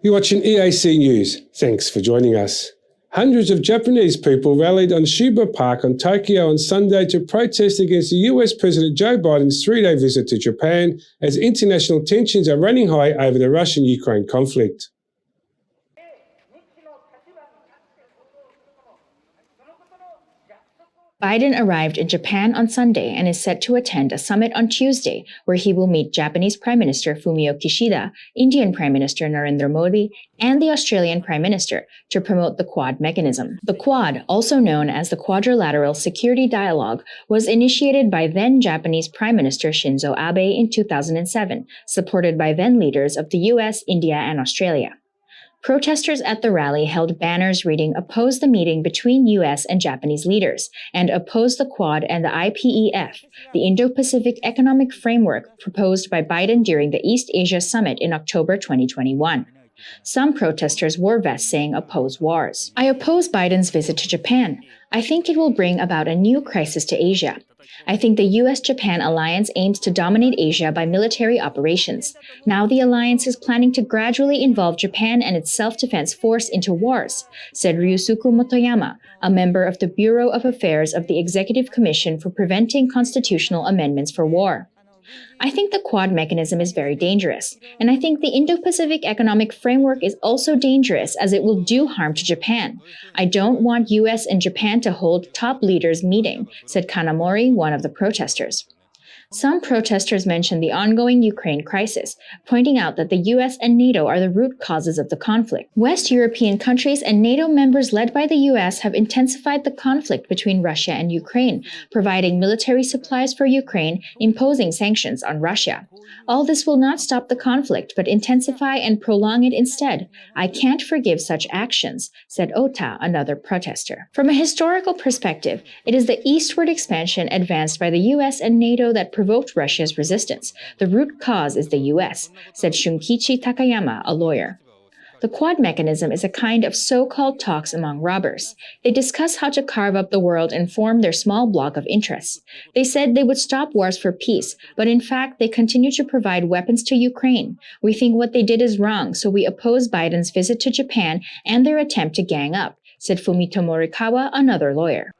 You're watching EAC News. Thanks for joining us. Hundreds of Japanese people rallied on Shiba Park on Tokyo on Sunday to protest against the US President Joe Biden's three-day visit to Japan as international tensions are running high over the Russian-Ukraine conflict. Biden arrived in Japan on Sunday and is set to attend a summit on Tuesday where he will meet Japanese Prime Minister Fumio Kishida, Indian Prime Minister Narendra Modi, and the Australian Prime Minister to promote the Quad mechanism. The Quad, also known as the Quadrilateral Security Dialogue, was initiated by then Japanese Prime Minister Shinzo Abe in 2007, supported by then leaders of the US, India, and Australia. Protesters at the rally held banners reading "Oppose the meeting between US and Japanese leaders" and "Oppose the Quad and the IPEF," the Indo-Pacific Economic Framework proposed by Biden during the East Asia Summit in October 2021. Some protesters wore vests saying "Oppose wars." "I oppose Biden's visit to Japan. I think it will bring about a new crisis to Asia. I think the US-Japan alliance aims to dominate Asia by military operations. Now the alliance is planning to gradually involve Japan and its self-defense force into wars," said Ryusuke Motoyama, a member of the Bureau of Affairs of the Executive Commission for Preventing Constitutional Amendments for War. "I think the Quad mechanism is very dangerous, and I think the Indo-Pacific Economic Framework is also dangerous as it will do harm to Japan. I don't want US and Japan to hold top leaders meeting," said Kanamori, one of the protesters. Some protesters mentioned the ongoing Ukraine crisis, pointing out that the US and NATO are the root causes of the conflict. West European countries and NATO members led by the US have intensified the conflict between Russia and Ukraine, providing military supplies for Ukraine, imposing sanctions on Russia. "All this will not stop the conflict, but intensify and prolong it instead. I can't forgive such actions," said Ota, another protester. From a historical perspective, it is the eastward expansion advanced by the US and NATO that provoked Russia's resistance. The root cause is the US, said Shunkichi Takayama, a lawyer. The Quad mechanism is a kind of so-called talks among robbers. They discuss how to carve up the world and form their small bloc of interests. They said they would stop wars for peace, but in fact they continue to provide weapons to Ukraine. "We think what they did is wrong, so we oppose Biden's visit to Japan and their attempt to gang up," said Fumito Morikawa, another lawyer.